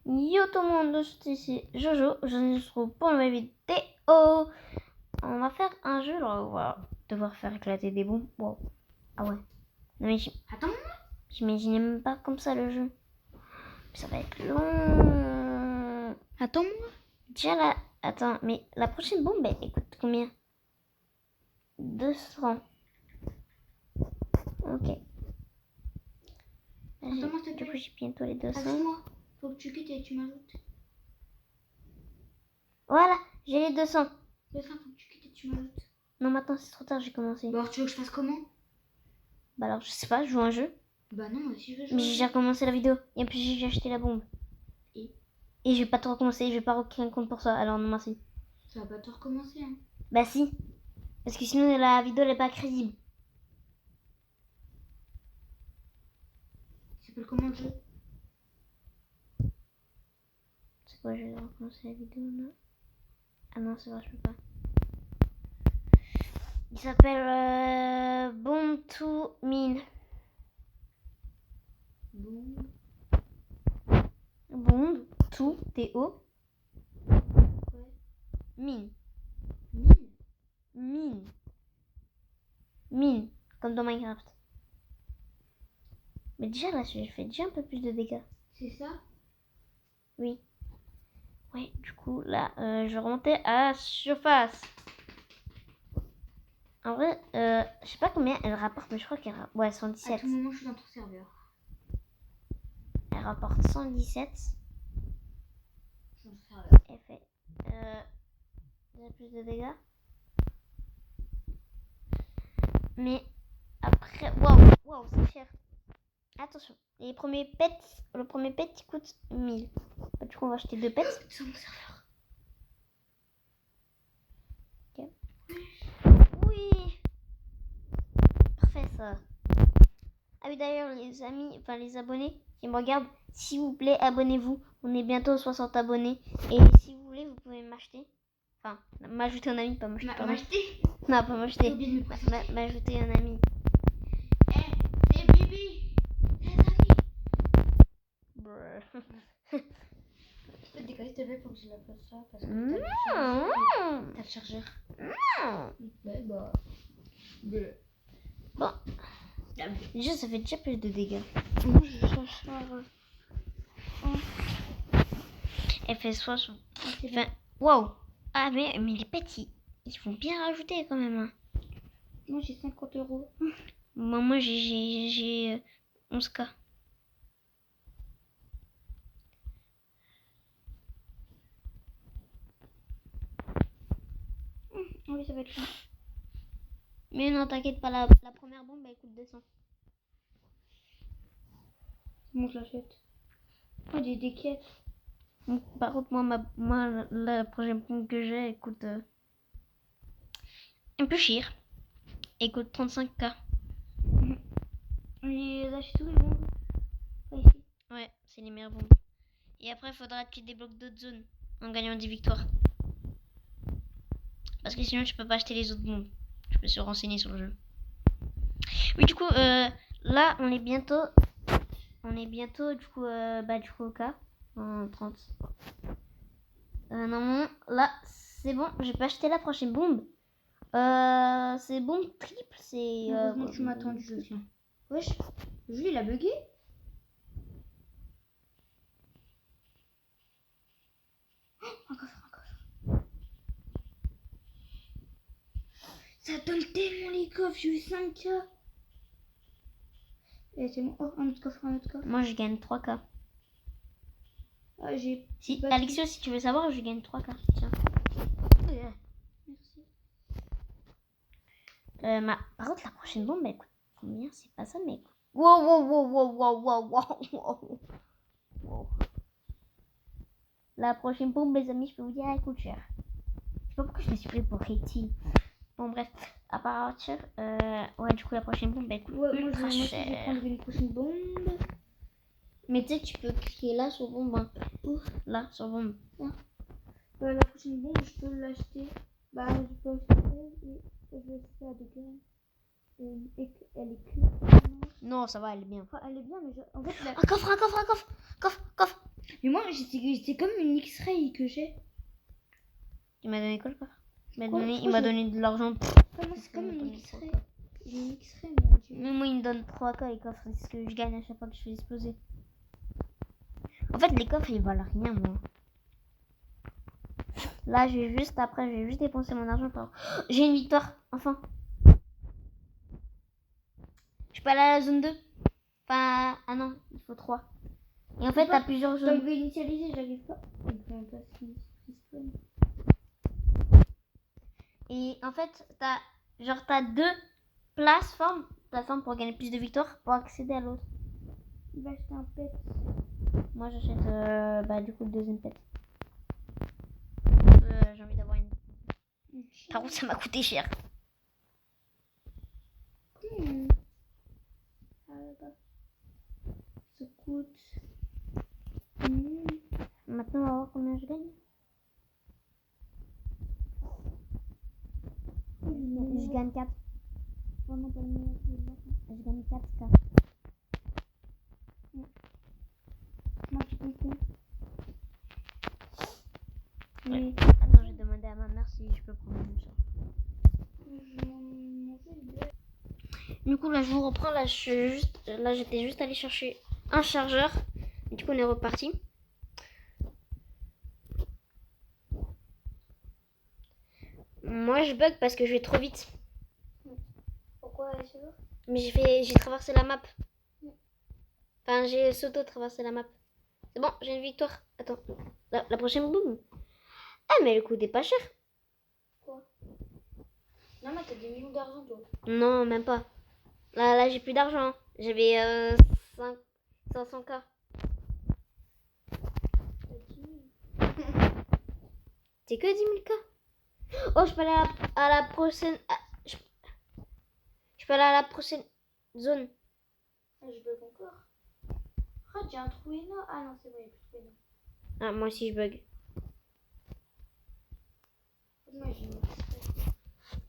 Yo tout le monde, c'est ici Jojo, je vous retrouve pour une nouvelle vidéo. On va faire un jeu, alors on va devoir faire éclater des bombes. Wow. Ah ouais. Non mais Attends. j'imaginais même pas comme ça le jeu. Ça va être long. Attends-moi. Déjà là, attends, mais la prochaine bombe, elle coûte combien? 200. Ok. Attends-moi, s'il te Du plaît. coup, j'ai bientôt les 200. Ajoute-moi. Faut que tu quittes et tu m'ajoutes. Voilà, j'ai les 200. Faut que tu quittes et tu m'ajoutes. Non, maintenant c'est trop tard, j'ai commencé. Bon, alors tu veux que je fasse comment? Bah alors, je sais pas, je joue à un jeu. Bah non, moi aussi je veux jouer. Mais j'ai déjà commencé la vidéo. Et puis j'ai acheté la bombe. Et je vais pas te recommencer, je vais pas recréer un compte pour ça. Alors non merci. Ça va pas te recommencer, hein. Bah si. Parce que sinon la vidéo elle est pas crédible. Il s'appelle comment le jeu? C'est quoi, je vais recommencer la vidéo là? Ah non, c'est vrai, je peux pas. Il s'appelle Bomb to Mine. Bomb to T-O. Ouais. Mine. Mine. Mine. Mine. Comme dans Minecraft. Mais déjà là, j'ai fait déjà un peu plus de dégâts. C'est ça? Oui. Ouais, du coup, là, je vais remonter à la surface. En vrai, je sais pas combien elle rapporte, mais je crois qu'elle rapporte... Ouais, À 117. tout moment, je suis dans ton serveur. Elle rapporte 117. Je suis dans ton serveur. Elle fait... déjà plus de dégâts. Mais après... Waouh, c'est cher. Attention, le premier pet, il coûte 1000. Bah, du coup, on va acheter 2 pets. C'est mon serveur. Ok. Oui. Parfait, ça. Ah oui, d'ailleurs, les amis, enfin les abonnés qui me regardent, s'il vous plaît, abonnez-vous. On est bientôt 60 abonnés. Et si vous voulez, vous pouvez m'acheter. Enfin, m'ajouter un ami, pas m'acheter. M'acheter? Non, pas m'acheter. J'ai oublié de me présenter. M'ajouter un ami. C'est Bibi. C'est Samy. Brr. Tu peux te décaler s'il te plaît pour que je la place là parce que Non. t'as le chargeur. Non. Ouais, bah. Bon. Déjà, ça fait déjà plus de dégâts. Elle fait 60. Enfin, wow. Ah, mais les pets, ils vont bien rajouter quand même. Hein. Moi j'ai 50 €. Moi j'ai 11K. Oui, ça va être long. Mais non, t'inquiète pas, la première bombe elle coûte 200. Bon, je l'achète. Oh, des quêtes. Par contre, moi la prochaine bombe que j'ai, elle coûte un peu cher. Elle coûte 35K. Et là, j'ai tous les bombes. Pas ici. Ouais, c'est les meilleures bombes. Et après, il faudra que tu débloques d'autres zones en gagnant des victoires. Parce que sinon, tu peux pas acheter les autres bombes. Je me suis renseigné sur le jeu. Oui, du coup, là, on est bientôt du coup au cas en 30. Non, là, c'est bon, je peux acheter la prochaine bombe. C'est bombe triple, c'est... Heureusement que tu m'as attendu, Jocelyn. Wesh, Julie, il a bugué. Un coffre. Ça donne tellement les coffres, j'ai eu 5K. Et c'est bon. Oh, un autre coffre. Moi, je gagne 3K. Ah, j'ai... Si, pas Alexio, si tu veux savoir, je gagne 3K. Tiens. Merci. Par contre, la prochaine bombe, elle coûte combien? C'est pas ça, mais... Wow. La prochaine bombe, les amis, je peux vous dire, elle coûte cher. Je sais pas pourquoi je me suis pris pour Katie. Bon, bref, à partir... ouais, du coup, la prochaine bombe, elle coûte ultra cher. Je vais prendre une prochaine bombe. Mais tu sais, tu peux cliquer là sur bombe. Hein. Ouf, là, sur bombe. La prochaine bombe, je peux l'acheter. Bah, je peux acheter et je vais faire de gamme. Et elle est claire. Non, ça va, elle est bien. Enfin, elle est bien, mais en fait, Un coffre. mais moi, c'est comme une X-ray que j'ai. Il m'a donné quoi le coffre? Il Quoi, m'a pourquoi donné de l'argent. Comment c'est comme une donné X-ray? 3K. J'ai une X-ray, moi. Mais moi, il me donne 3K les coffres. C'est ce que je gagne à chaque fois que je fais exploser. En fait, les coffres, ils valent rien, moi. Là, je vais juste dépenser mon argent. J'ai une victoire, enfin. Je peux aller à la zone 2. Enfin, ah non, il faut 3. Et en fait, t'as plusieurs zones. Donc, initialiser, j'arrive pas. Pas spawn. Et en fait, t'as 2 plateformes pour gagner plus de victoires pour accéder à l'autre. Il va acheter un pet. Moi, j'achète du coup le deuxième pet. J'ai envie d'avoir une. Par contre, ça m'a coûté cher. Ça coûte. Maintenant, on va voir combien je gagne. Je gagne 4. Vraiment pas le meilleur. Je gagne 4K. Moi, tu comprends. Mais... Attends, je vais demander à ma mère si je peux prendre une charge. Du coup, là, je vous reprends. Là, j'étais juste allée chercher un chargeur. Du coup, on est reparti. Moi, je bug parce que je vais trop vite. Pourquoi c'est vrai? Mais j'ai traversé la map. Enfin, j'ai traversé la map. C'est bon, j'ai une victoire. Attends, la prochaine boum. Ah, mais le coût est pas cher. Quoi? Non, mais t'as des millions d'argent, toi. Non, même pas. Là j'ai plus d'argent. J'avais 500K. C'est que 10 000K. Oh, je peux aller à la prochaine... Je peux aller à la prochaine zone. Ah, je bug encore. Ah, j'ai un trou énorme. Ah non, c'est bon, il n'y a plus de trou énorme. Ah, moi aussi je bug. Moi, j'ai une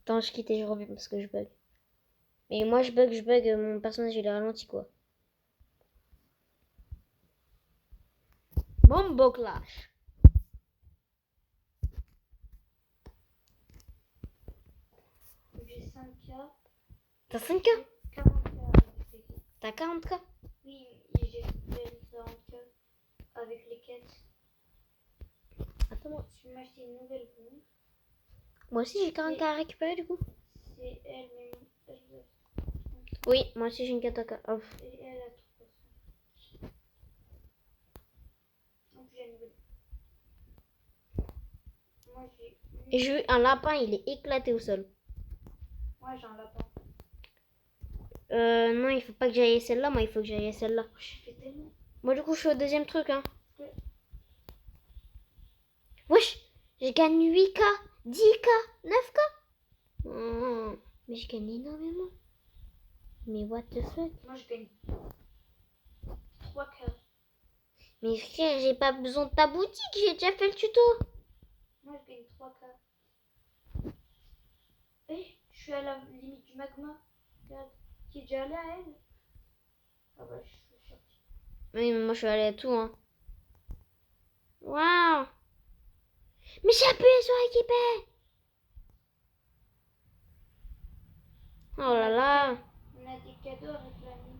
Attends, je quitte et je reviens parce que je bug. Mais moi je bug, mon personnage il est ralenti quoi. Bombo Clash. J'ai 5K. T'as 5K? 40K. T'as 40K? Oui, j'ai fait 40K avec les quêtes. Attends, moi. Je vais m'acheter une nouvelle bombe. Moi aussi j'ai 40K à récupérer du coup. C'est elle, mais Oui, moi aussi j'ai une 4K. Oh. et elle a 300. Donc j'ai une nouvelle. Moi j'ai Et j'ai eu un lapin, il est éclaté au sol. Moi j'ai un lapin. Non, il faut pas que j'aille celle-là, moi il faut que j'aille celle-là. Je fais tellement. Moi du coup je suis au deuxième truc hein. Wesh, je gagne 8K, 10K, 9K. Mais je gagne énormément. Mais what the fuck? Moi je gagne 3K. Mais frère, j'ai pas besoin de ta boutique, j'ai déjà fait le tuto. Moi je gagne 3K. Je suis à la limite du magma. Regarde, qui est déjà allé à elle. Ah bah je suis sortie. Oui, mais moi je suis allée à tout hein. Waouh. Mais j'ai appuyé sur équiper. Oh là là. On a des cadeaux à réclamer.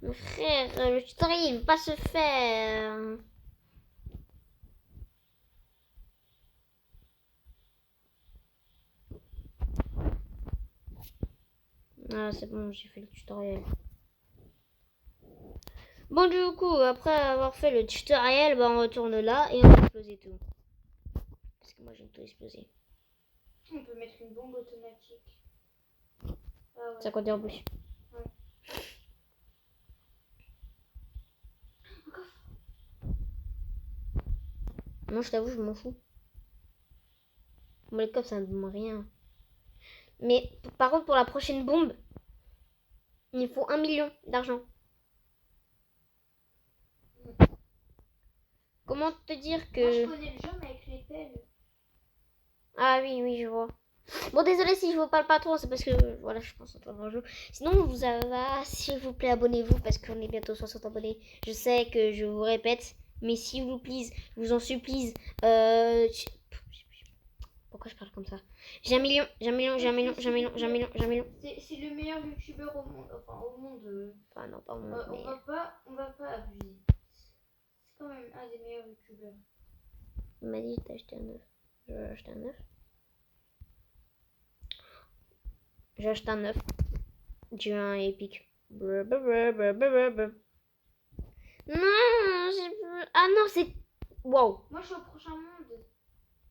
Mon frère, le tutoriel il va pas se faire. Ah c'est bon, j'ai fait le tutoriel. Bon du coup, après avoir fait le tutoriel, on retourne là et on va exploser tout. Parce que moi j'aime tout exploser. On peut mettre une bombe automatique. Ah ouais. Ça compte en plus. Ouais. Moi je t'avoue, je m'en fous. Moi les coffres ça ne me rien. Mais par contre pour la prochaine bombe, il faut 1 million d'argent. Comment te dire que... Moi je connais le jeu mais avec les pelles. Ah oui, je vois. Bon, désolé si je vous parle pas trop, c'est parce que voilà, je pense à un jeu. Sinon, s'il vous plaît, abonnez-vous parce qu'on est bientôt 60 abonnés. Je sais que je vous répète, mais s'il vous plaît, je vous en supplie, pourquoi je parle comme ça? J'ai un million. C'est le meilleur youtubeur au monde. Enfin, au monde. Ah non, pas au monde, mais... On va pas abuser. C'est quand même un des meilleurs youtubeurs. Il m'a dit, t'as acheté un œuf. Je vais acheter un œuf. J'ai acheté un œuf. J'ai un épique. Non, ah non, c'est... Wow. Moi, je suis au prochain monde.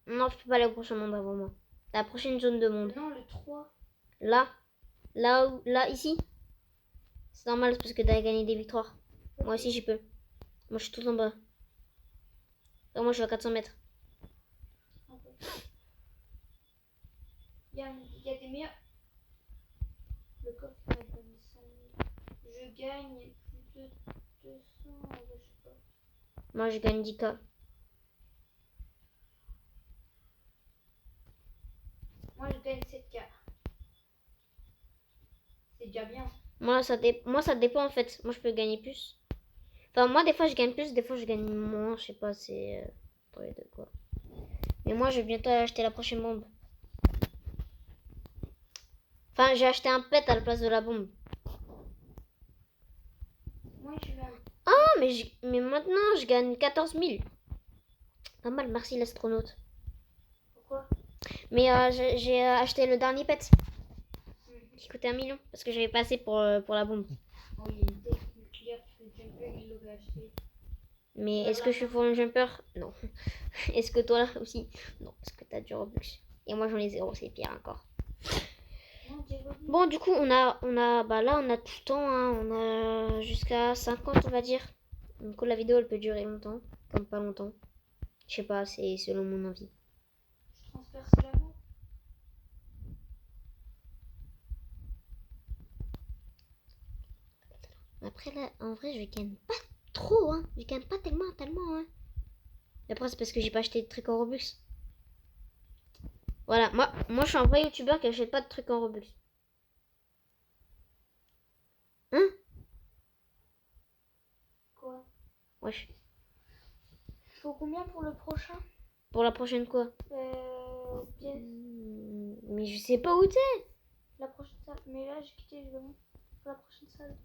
Non, je peux pas aller au prochain monde avant moi. La prochaine zone de monde. Non, le 3. Là, ici. C'est normal parce que t'as gagné des victoires. Moi aussi, j'y peux. Moi, je suis tout en bas. Et moi, je suis à 400 mètres. Il y a des meilleurs. Le coffre, il m'a donné 5000. Je gagne plus de 200. Je sais pas. Moi, je gagne 10K. Moi, je gagne 7K. C'est déjà bien. Moi, ça dépend en fait. Moi, je peux gagner plus. Enfin, moi, des fois, je gagne plus, des fois, je gagne moins. Je sais pas, c'est... pour les deux, quoi. Mais moi, je vais bientôt acheter la prochaine bombe. Enfin, j'ai acheté un pet à la place de la bombe. Moi, je vais... Ah, mais maintenant, je gagne 14 000. Pas mal, merci l'astronaute. Pourquoi? Mais j'ai acheté le dernier pet. Qui coûtait 1 million. Parce que j'avais pas assez pour la bombe. Oh, il y a une tech nucléaire qui fait jumper, il l'aurait acheté. Mais est-ce que je suis pour un jumper? Non. Est-ce que toi aussi? Non, parce que t'as du Robux. Et moi j'en ai 0, c'est pire encore. Bon, du coup, là, on a tout le temps. Hein. On a jusqu'à 50, on va dire. Du coup, la vidéo, elle peut durer longtemps. Comme pas longtemps. Je sais pas, c'est selon mon envie. Je transperce l'amour. Après, là, en vrai, je gagne pas trop, hein. Je gagne pas tellement, hein. Après, c'est parce que j'ai pas acheté de trucs en Robux. Voilà, moi, je suis un vrai youtubeur qui achète pas de trucs en Robux. Hein? Quoi? Wesh. Faut combien pour le prochain? Pour la prochaine quoi? Pièce. Mais je sais pas où t'es. La prochaine salle. Mais là, j'ai quitté le pour la prochaine salle.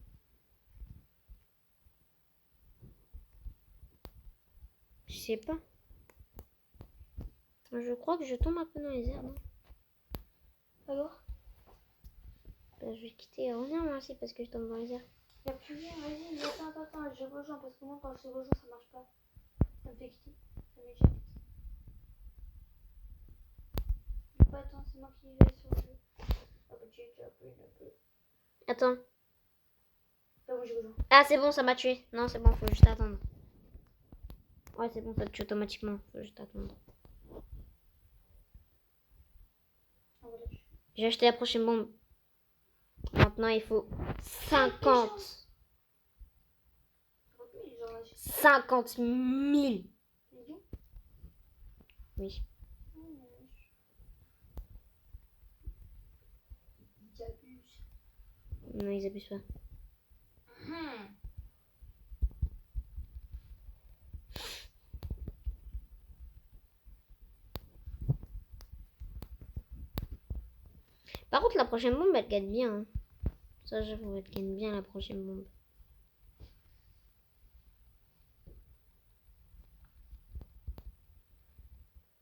Je sais pas. Je crois que je tombe un peu dans les airs, non? Alors? Bah, je vais quitter et revenir moi aussi parce que je tombe dans les airs. Y'a plus rien, vas-y, mais attends, je rejoins parce que moi quand je rejoins ça marche pas. Ça me fait quitter. Ça m'éjecte. Attends, c'est moi qui vais sur le jeu. Ah bah tu es déjà plus un peu. Attends. Là où je rejoins. Ah c'est bon, ça m'a tué. Non c'est bon, faut juste attendre. Ouais c'est bon, ça te tue automatiquement. Faut juste attendre. Ah, voilà, j'ai acheté la prochaine bombe. Maintenant il faut 50. 50 000. Millions? Oui. Ils abusent. Non, ils abusent pas. Par contre, la prochaine bombe, elle gagne bien. Hein. Ça, j'avoue, elle gagne bien la prochaine bombe.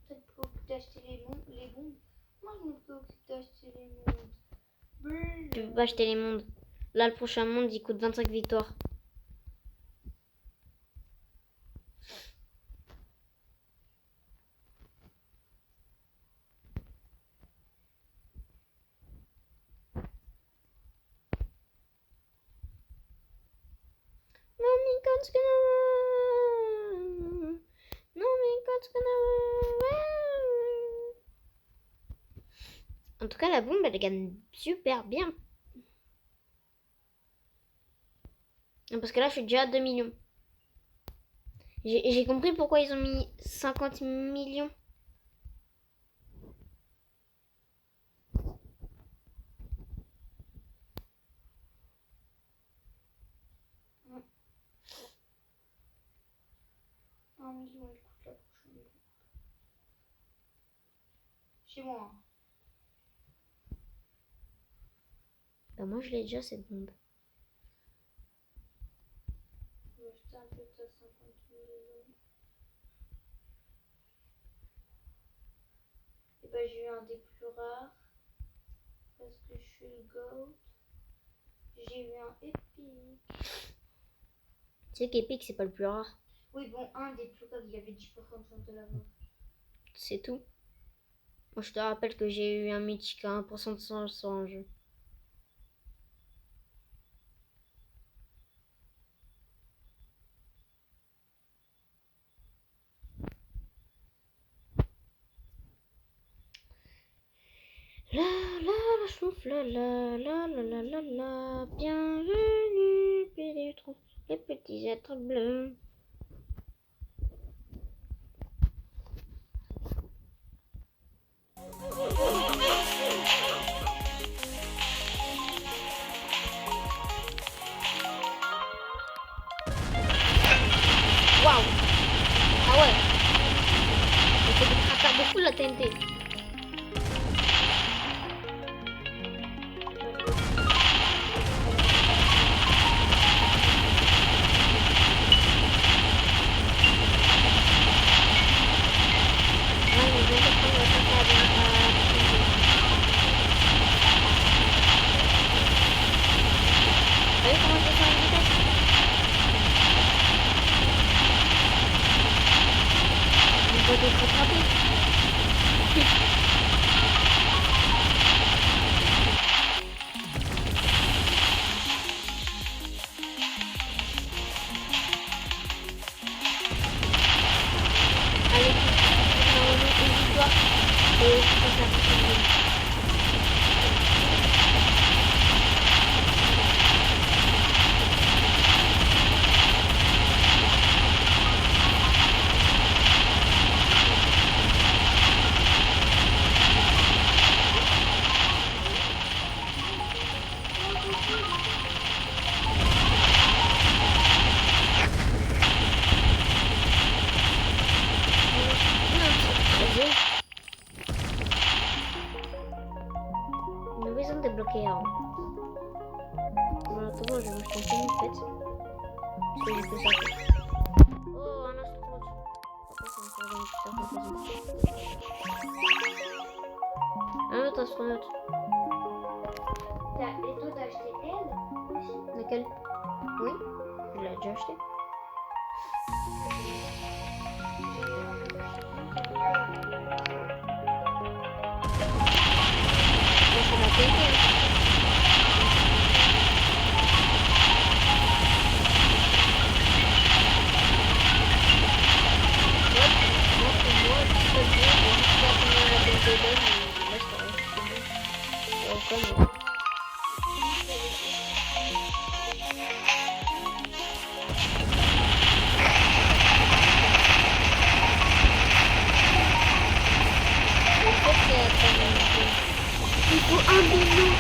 Peut-être préoccupe d'acheter les bombes. Moi, je me préoccupe d'acheter les mondes. Tu peux pas acheter les mondes. Là, le prochain monde, il coûte 25 victoires. En tout cas, la bombe, elle gagne super bien. Parce que là, je suis déjà à 2 millions. J'ai compris pourquoi ils ont mis 50 millions. millions il coûte la prochaine maison. Chez moi. Bah moi je l'ai déjà cette bombe. Je vais acheter un peu de 50 000 euros. Et bah j'ai eu un des plus rares. Parce que je suis le GOAT. J'ai eu un épique. Tu sais qu'Epic c'est pas le plus rare. Oui bon, un des plus rares, il y avait 10% de chance de l'avoir. C'est tout. Moi je te rappelle que j'ai eu un mythique à 1% de chance sur un jeu. La la chouf la la bienvenue les petits êtres bleus. Waouh. Ah ouais. C'est des cratères de fou la TNT. Une maison débloquée avant. Voilà, tout bon, je vais m'acheter une en fait. Parce que j'ai fait ça. Oh, un astronaute. Un autre astronaute. Et toi t'as acheté elle aussi? Lequel? Oui, je l'ai déjà acheté. C'est la TNT. Il faut 1 million.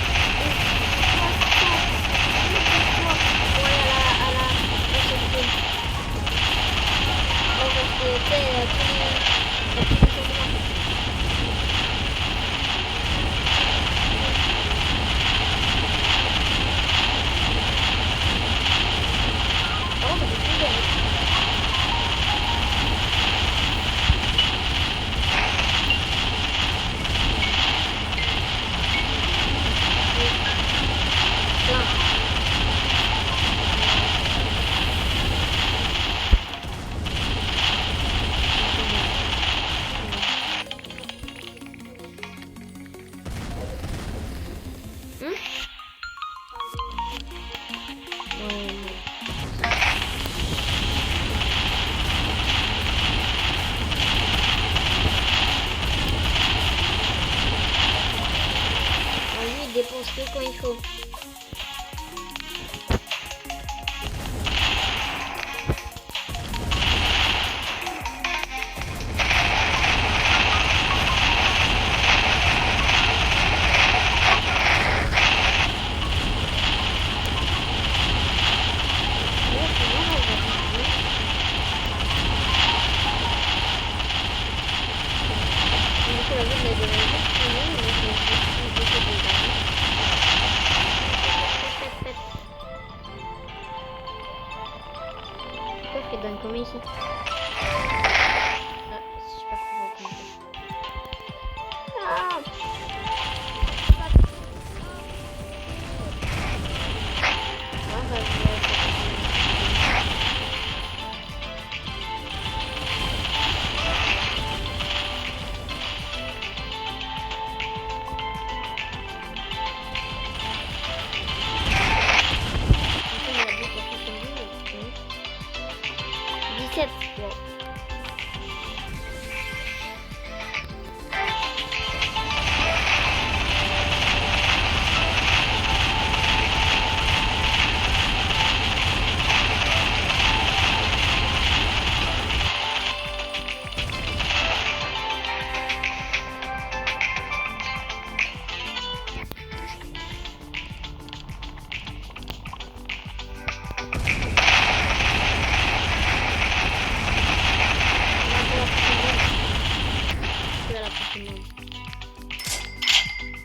Dépense que quand il faut. chiffre qui donne combien ici? Ah, c'est super cool. Ah. Ouais, bah, wow.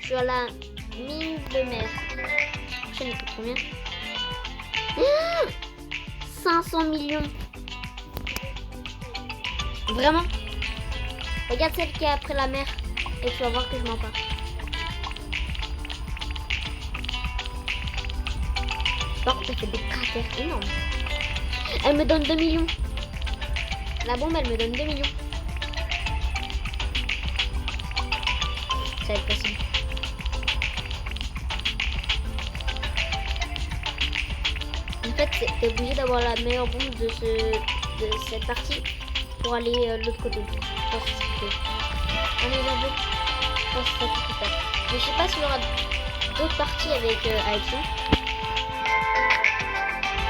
Je suis à la mine de mer. La prochaine, elle coûte combien? 500 millions. Vraiment? Regarde celle qui est après la mer et tu vas voir que je mens pas. Par contre, ça fait des cratères énormes. Elle me donne 2 millions. La bombe, elle me donne 2 millions. Ça va être facile. En fait, t'es obligé d'avoir la meilleure bombe de cette partie pour aller de l'autre côté. Je pense que c'est ce qu'il faut. On est là-bas. Je pense que c'est ça qu'il faut faire. Mais je sais pas s'il y aura d'autres parties avec ça.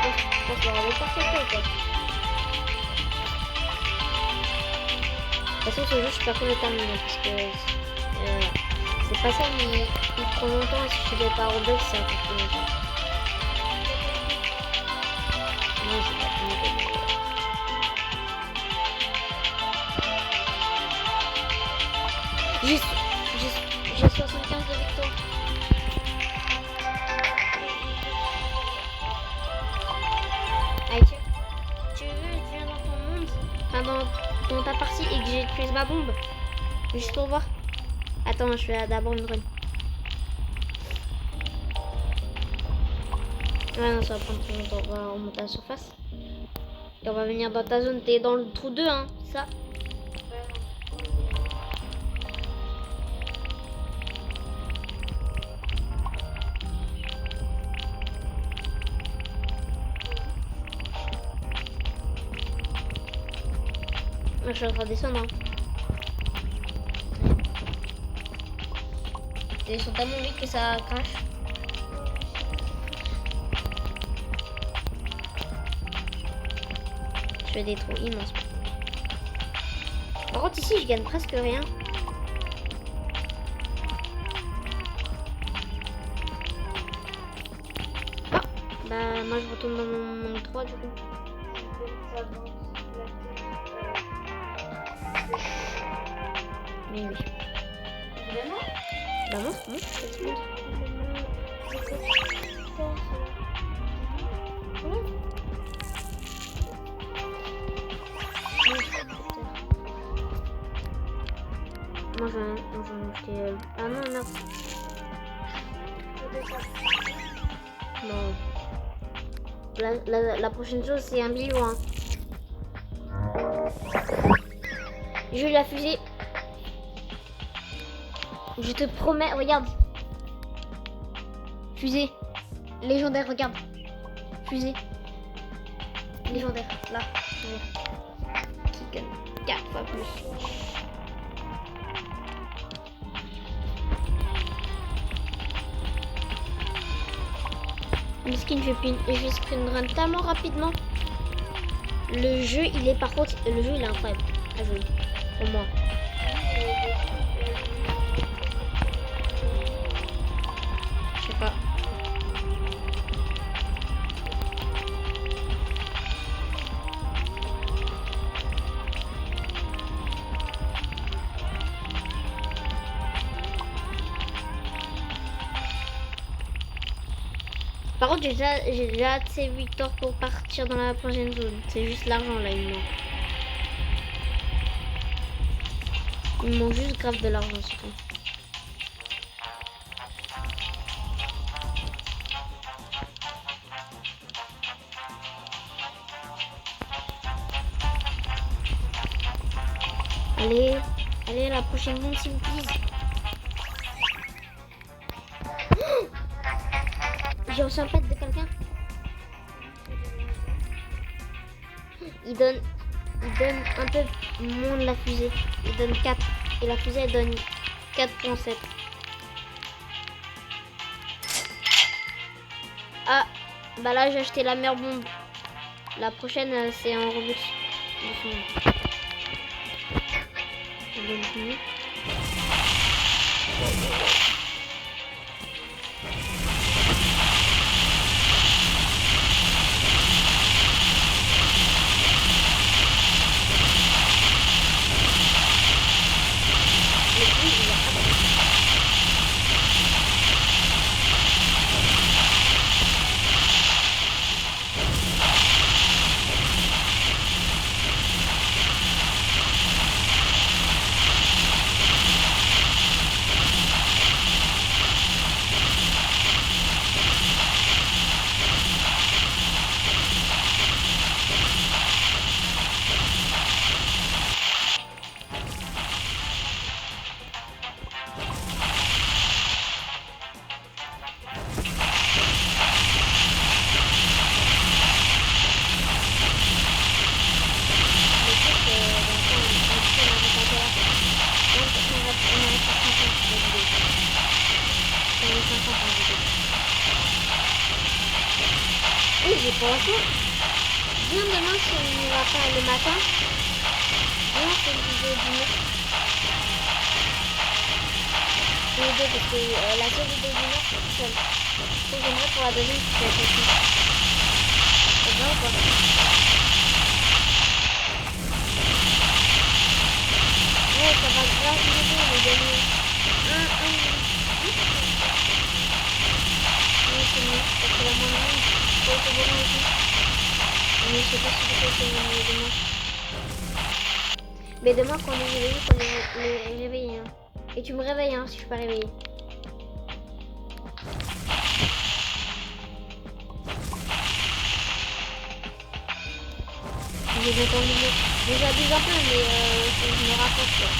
Je pense qu'il y aura d'autres parties après ou pas. De toute façon, ce jeu, je suis pas pour le terminer parce que c'est pas ça, mais il prend longtemps et si je fais pas Roblox, ça va prendre longtemps. Non, j'ai pas fini de... J'ai 75 de victoire. Allez, tu viens dans ton monde, enfin dans ta partie et que j'utilise ma bombe. Juste pour voir. Attends, je fais d'abord une run. Ouais, non, ça va prendre trop longtemps. On va remonter à la surface. Et on va venir dans ta zone. T'es dans le trou 2, hein, ça. Je suis en train de descendre. Hein. Ils sont tellement vite que ça crache. Je fais des trous immenses. Par contre, ici, je gagne presque rien. Ah, bah, moi, je retourne dans mon monde 3 du coup. Mais oui. Vraiment? Bah montre, je te montre. Moi j'en ai acheté... Ah non, merde. Non. La prochaine chose c'est 1 million. Hein. Je vais la fusée. Je te promets, regarde. Fusée. Légendaire, regarde. Fusée. Légendaire, là. Fusée. Qui gagne 4 fois plus. Le skin, je vais speedrun tellement rapidement. Le jeu, il est par contre, le jeu, il est incroyable à jouer. Pour moi. Je sais pas. Par contre, j'ai déjà assez victoires pour partir dans la prochaine zone. C'est juste l'argent là, il me manque. Il me manque juste grave de l'argent, c'est tout. Allez, allez, la prochaine zone, s'il vous plaît. J'ai reçu un pet de quelqu'un. Il donne un peu moins de la fusée. Il donne 4. Et la fusée, elle donne 4.7. Ah, bah là, j'ai acheté la meilleure bombe. La prochaine, c'est un Robux. Oui, pour l'instant, bien demain si on n'y va pas le matin, bien on fait une vidéo du mur. Une vidéo parce que la seule vidéo du mur c'est toute seule. Donc j'aimerais pour la deuxième si c'est possible. C'est bien ou pas? Ouais, ça va grave m'aider, on va gagner oui, c'est mieux, parce que la moyenne, faut que vous aussi. Mais je sais pas si vous faites demain. Mais demain, quand on est réveillé, il faut les réveiller. Hein. Et tu me réveilles hein, si je suis pas réveillée. J'ai entendu mais j'abuse un peu, mais je me rapproche. Quoi.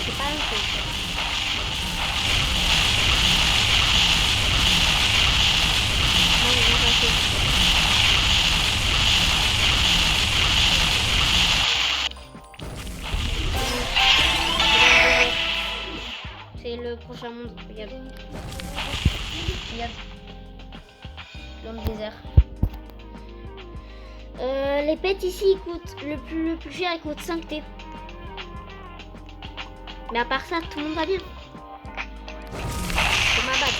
C'est pas la même chose. C'est le prochain monde, regarde. Regarde. L'homme désert. Les pets ici coûtent le plus cher, il coûte 5 T. Mais à part ça, tout le monde va bien. C'est ma bague.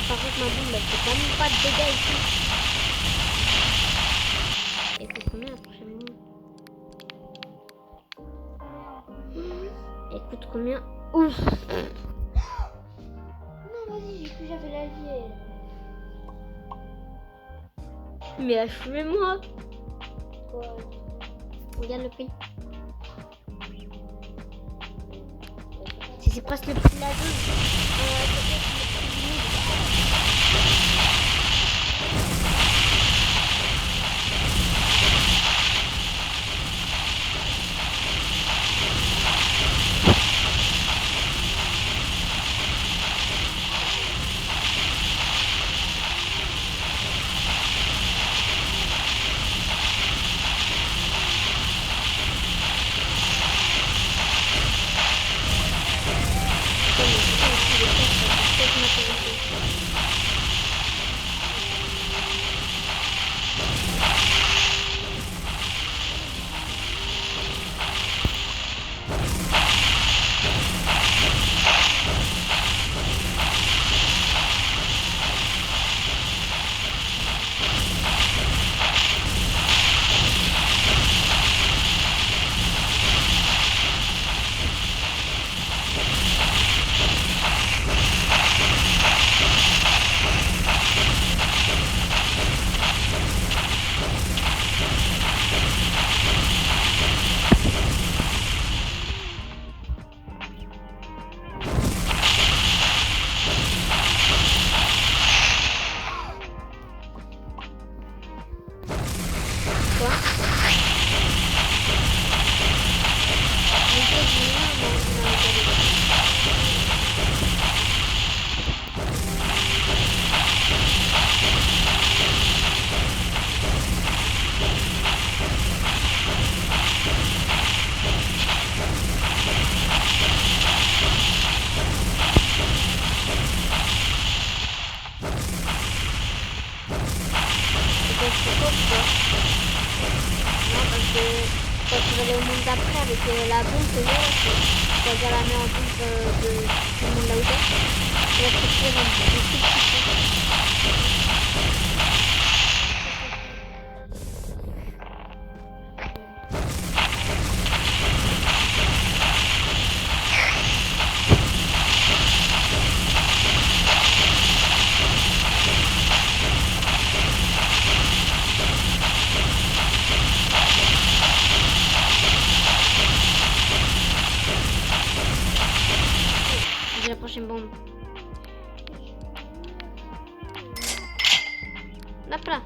Par contre, ma bombe, elle fait quand même pas de dégâts ici. Et coûte combien la prochaine bombe? Elle coûte combien? Ouf! Non, vas-y, j'ai cru que j'avais l'allié. Mais achevez-moi! quoi? Regarde le prix. C'est presque le prix de la zone. Quand tu vas aller au monde d'après avec la bombe que j'ai, c'est-à-dire la mettre en bombe du monde là où t'es, tu vas te retrouver dans des la prochaine bombe. Hop là.